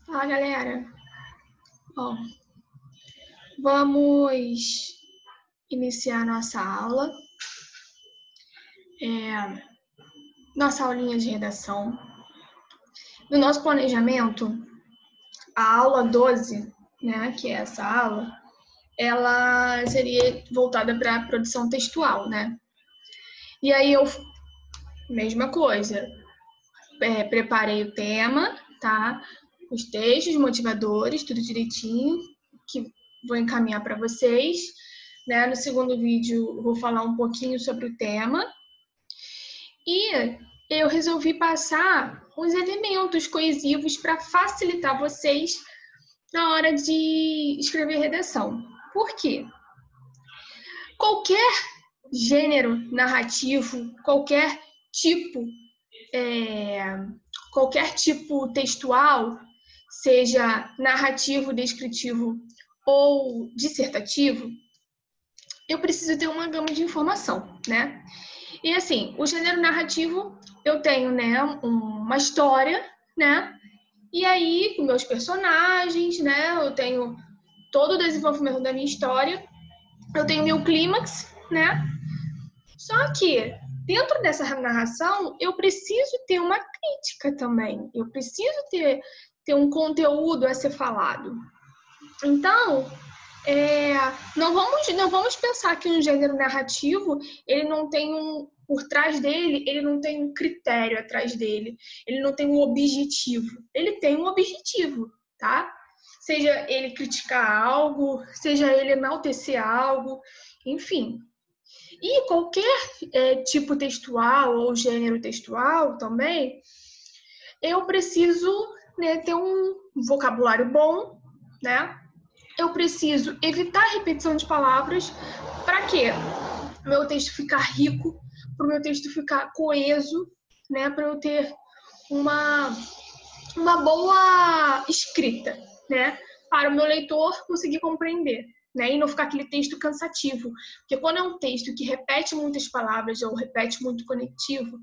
Fala, galera. Bom, vamos iniciar nossa aula. Nossa aulinha de redação. No nosso planejamento, a aula 12, né, que é essa aula, ela seria voltada para a produção textual, né? E aí mesma coisa, preparei o tema, tá? Os textos, motivadores, tudo direitinho, que vou encaminhar para vocês. Né? No segundo vídeo, vou falar um pouquinho sobre o tema. E eu resolvi passar uns elementos coesivos para facilitar vocês na hora de escrever redação. Por quê? Qualquer gênero narrativo, qualquer tipo textual, seja narrativo, descritivo ou dissertativo, eu preciso ter uma gama de informação, né? E assim, o gênero narrativo, eu tenho, né, uma história, né? E aí, com meus personagens, né, eu tenho todo o desenvolvimento da minha história, eu tenho meu clímax, né? Só que, dentro dessa narração, eu preciso ter uma crítica também. Eu preciso ter um conteúdo a ser falado. Então, não vamos pensar que um gênero narrativo, ele não tem por trás dele, ele não tem um critério atrás dele, ele não tem um objetivo. Ele tem um objetivo, tá? Seja ele criticar algo, seja ele enaltecer algo, enfim. E qualquer tipo textual ou gênero textual também, eu preciso, né, ter um vocabulário bom, né? Eu preciso evitar a repetição de palavras. Para quê? Para o meu texto ficar rico, para o meu texto ficar coeso, né? Para eu ter uma boa escrita, né? Para o meu leitor conseguir compreender, né? E não ficar aquele texto cansativo. Porque quando é um texto que repete muitas palavras ou repete muito conectivo,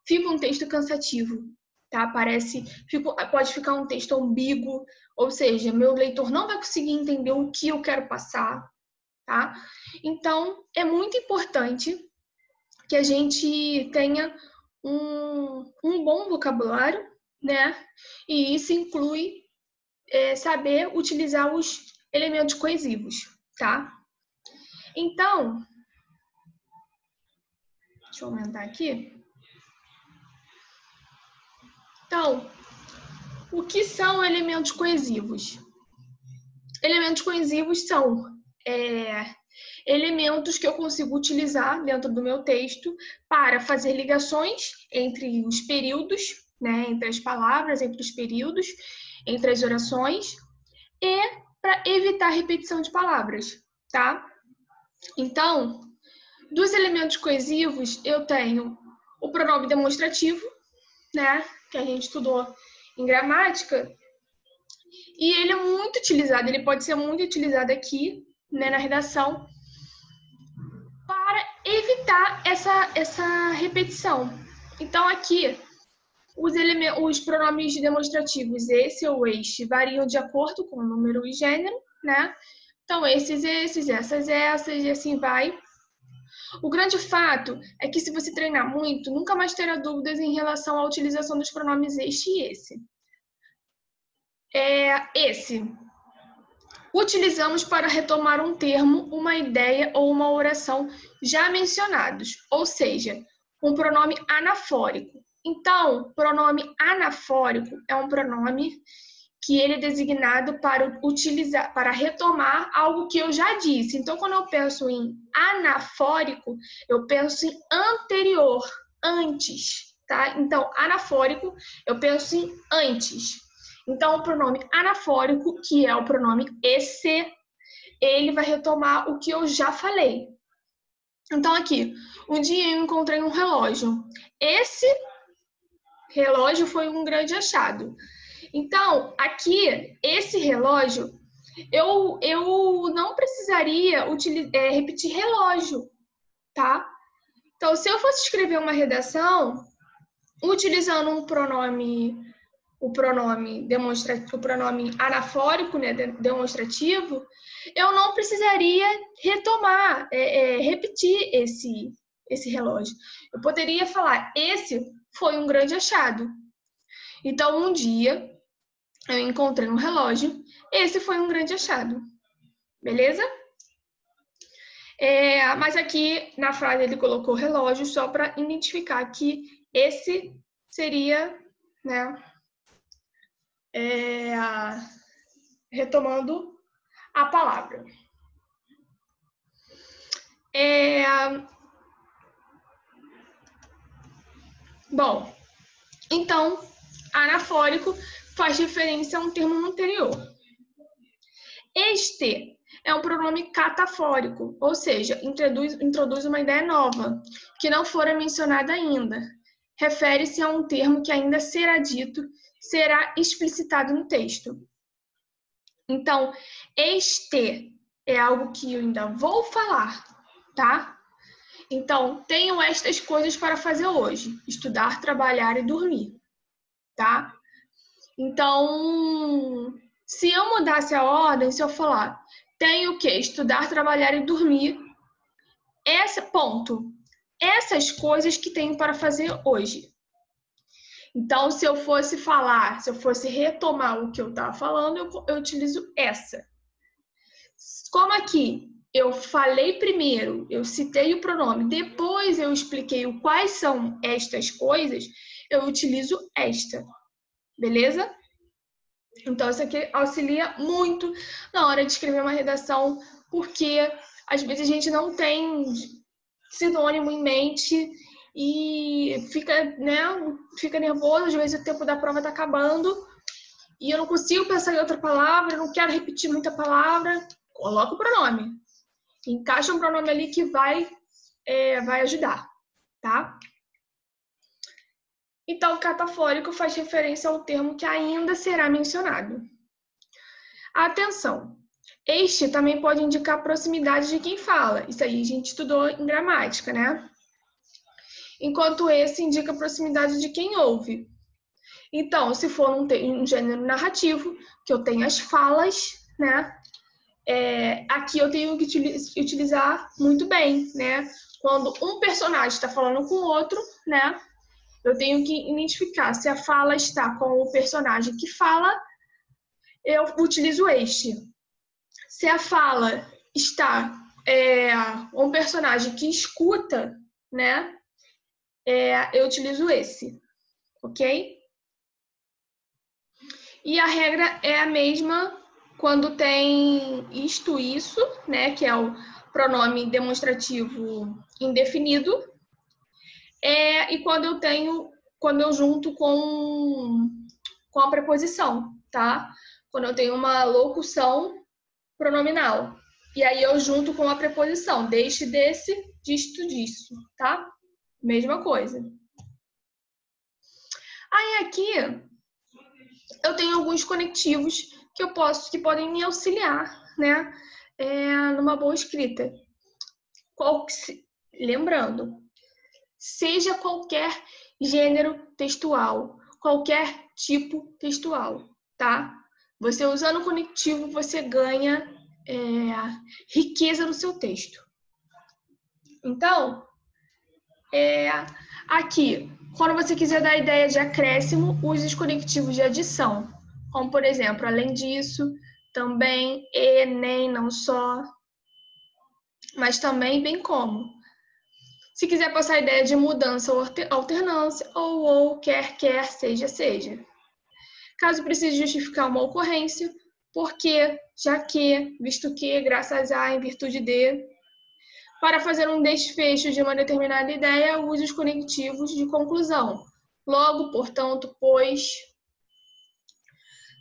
fica um texto cansativo, tá? Pode ficar um texto ambíguo, ou seja, meu leitor não vai conseguir entender o que eu quero passar, tá? Então, é muito importante que a gente tenha um bom vocabulário, né? E isso inclui saber utilizar os elementos coesivos, tá? Então, deixa eu aumentar aqui. Então, o que são elementos coesivos? Elementos coesivos são elementos que eu consigo utilizar dentro do meu texto para fazer ligações entre os períodos, né, entre as palavras, entre os períodos, entre as orações e para evitar repetição de palavras, tá? Então, dos elementos coesivos, eu tenho o pronome demonstrativo, né, que a gente estudou em gramática, e ele é muito utilizado, ele pode ser muito utilizado aqui, né, na redação, para evitar essa repetição. Então, aqui, os pronomes demonstrativos esse ou este variam de acordo com o número e gênero, né? Então, esses, essas, e assim vai. O grande fato é que se você treinar muito, nunca mais terá dúvidas em relação à utilização dos pronomes este e esse. Esse. Utilizamos para retomar um termo, uma ideia ou uma oração já mencionados, ou seja, um pronome anafórico. Então, pronome anafórico é um pronome que ele é designado para retomar algo que eu já disse. Então, quando eu penso em anafórico, eu penso em anterior, antes, tá? Então, anafórico, eu penso em antes. Então, o pronome anafórico, que é o pronome esse, ele vai retomar o que eu já falei. Então, aqui, um dia eu encontrei um relógio. Esse relógio foi um grande achado. Então, aqui, esse relógio, eu não precisaria repetir relógio, tá? Então, se eu fosse escrever uma redação utilizando um pronome o pronome anafórico, né, demonstrativo, eu não precisaria repetir esse relógio. Eu poderia falar, esse foi um grande achado. Então, um dia, eu encontrei um relógio, esse foi um grande achado. Beleza? Mas aqui, na frase, ele colocou relógio só para identificar que esse seria, né, retomando a palavra. Bom, então, anafórico faz referência a um termo anterior. Este é um pronome catafórico, ou seja, introduz uma ideia nova, que não fora mencionada ainda. Refere-se a um termo que ainda será dito, será explicitado no texto. Então, este é algo que eu ainda vou falar, tá? Então, tenho estas coisas para fazer hoje: estudar, trabalhar e dormir, tá? Então, se eu mudasse a ordem, se eu falar, tenho o quê? Estudar, trabalhar e dormir, ponto. Essas coisas que tenho para fazer hoje. Então, se eu fosse retomar o que eu estava falando, eu utilizo essa. Como aqui eu falei primeiro, eu citei o pronome, depois eu expliquei quais são estas coisas, eu utilizo esta. Beleza? Então, isso aqui auxilia muito na hora de escrever uma redação, porque às vezes a gente não tem sinônimo em mente e fica nervoso, às vezes o tempo da prova está acabando e eu não consigo pensar em outra palavra, eu não quero repetir muita palavra. Coloca o pronome. Encaixa um pronome ali que vai ajudar, tá? Então, catafórico faz referência ao termo que ainda será mencionado. Atenção! Este também pode indicar a proximidade de quem fala. Isso aí a gente estudou em gramática, né? Enquanto esse indica a proximidade de quem ouve. Então, se for um gênero narrativo, que eu tenho as falas, né? Aqui eu tenho que utilizar muito bem, né? Quando um personagem está falando com o outro, né? Eu tenho que identificar se a fala está com o personagem que fala, eu utilizo este. Se a fala está um personagem que escuta, né? Eu utilizo esse, ok? E a regra é a mesma quando tem isto, isso, né? Que é o pronome demonstrativo indefinido. E quando eu junto com a preposição, tá? Quando eu tenho uma locução pronominal. E aí eu junto com a preposição, deste, desse, disto, disso, tá? Mesma coisa. Aí aqui eu tenho alguns conectivos que podem me auxiliar, né? Numa boa escrita. Lembrando, seja qualquer gênero textual, qualquer tipo textual, tá? Você usando o conectivo, você ganha riqueza no seu texto. Então, aqui, quando você quiser dar ideia de acréscimo, use os conectivos de adição. Como, por exemplo, além disso, também, e, nem, não só. Mas também, bem como. Se quiser passar a ideia de mudança ou alternância, ou, quer, seja, seja. Caso precise justificar uma ocorrência, porque, já que, visto que, graças a, em virtude de. Para fazer um desfecho de uma determinada ideia, use os conectivos de conclusão. Logo, portanto, pois.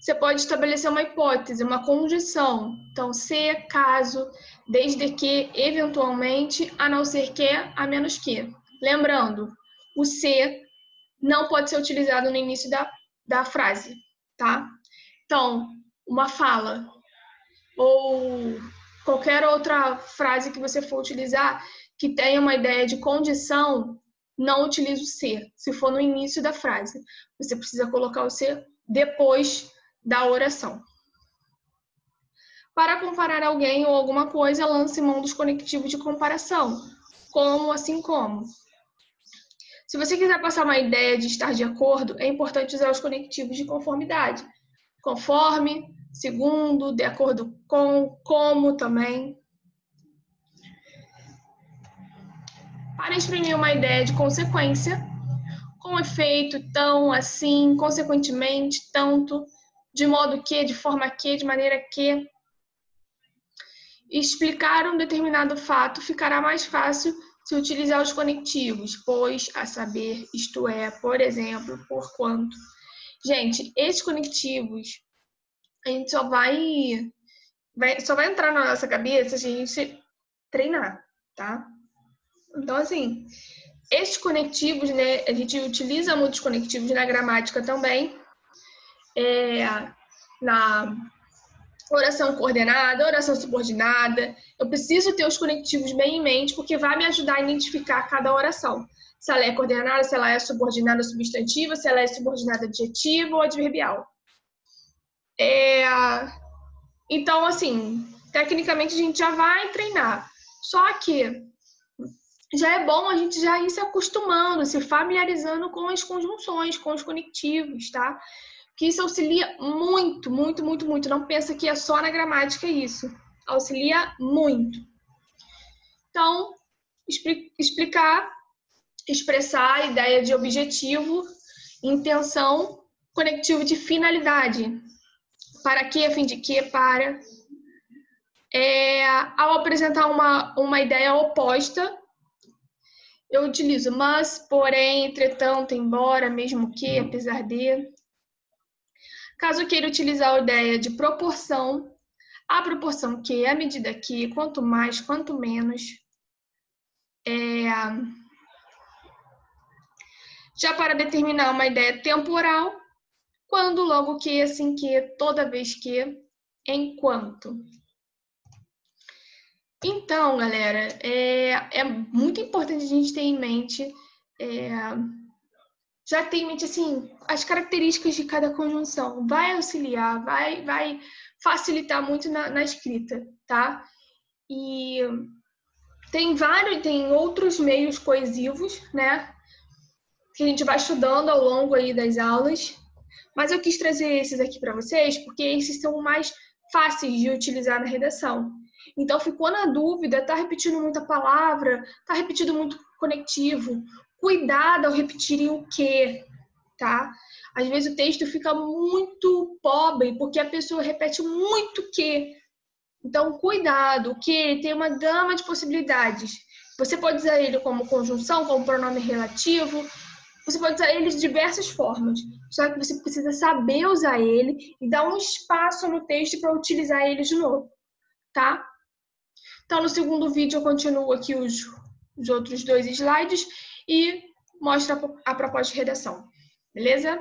Você pode estabelecer uma hipótese, uma condição. Então, se, caso, desde que, eventualmente, a não ser que, a menos que. Lembrando, o se não pode ser utilizado no início da frase, tá? Então, uma fala ou qualquer outra frase que você for utilizar que tenha uma ideia de condição, não utiliza o ser. Se for no início da frase, você precisa colocar o ser depois da oração. Para comparar alguém ou alguma coisa, lance mão dos conectivos de comparação, como, assim como. Se você quiser passar uma ideia de estar de acordo, é importante usar os conectivos de conformidade. Conforme, segundo, de acordo com, como também. Para exprimir uma ideia de consequência, com efeito, tão, assim, consequentemente, tanto, de modo que, de forma que, de maneira que. Explicar um determinado fato ficará mais fácil se utilizar os conectivos, pois, a saber, isto é, por exemplo, porquanto. Gente, esses conectivos, a gente só vai entrar na nossa cabeça se a gente treinar, tá? Então, assim, esses conectivos, né, a gente utiliza muitos conectivos na gramática também, na oração coordenada, oração subordinada. Eu preciso ter os conectivos bem em mente, porque vai me ajudar a identificar cada oração. Se ela é coordenada, se ela é subordinada substantiva, se ela é subordinada adjetiva ou adverbial. Então, assim, tecnicamente a gente já vai treinar. Só que já é bom a gente já ir se acostumando, se familiarizando com as conjunções, com os conectivos, tá? Que isso auxilia muito, muito, muito, muito. Não pensa que é só na gramática isso. Auxilia muito. Então, explicar, expressar a ideia de objetivo, intenção, conectivo de finalidade. Para que, a fim de que, para. Ao apresentar uma ideia oposta, eu utilizo mas, porém, entretanto, embora, mesmo que, apesar de. Caso queira utilizar a ideia de proporção, a proporção que, à medida que, quanto mais, quanto menos. Já para determinar uma ideia temporal, quando, logo que, assim que, toda vez que, enquanto. Então, galera, é muito importante a gente ter em mente, já ter em mente, assim, as características de cada conjunção. Vai auxiliar, vai facilitar muito na escrita, tá? E tem outros meios coesivos, né? Que a gente vai estudando ao longo aí das aulas. Mas eu quis trazer esses aqui para vocês, porque esses são mais fáceis de utilizar na redação. Então, ficou na dúvida, tá repetindo muita palavra, tá repetindo muito conectivo. Cuidado ao repetirem o que, tá? Às vezes o texto fica muito pobre, porque a pessoa repete muito que. Então, cuidado, o que tem uma gama de possibilidades. Você pode usar ele como conjunção, como pronome relativo. Você pode usar ele de diversas formas. Só que você precisa saber usar ele e dar um espaço no texto para utilizar ele de novo, tá? Então, no segundo vídeo, eu continuo aqui os outros 2 slides e mostro a proposta de redação. Beleza?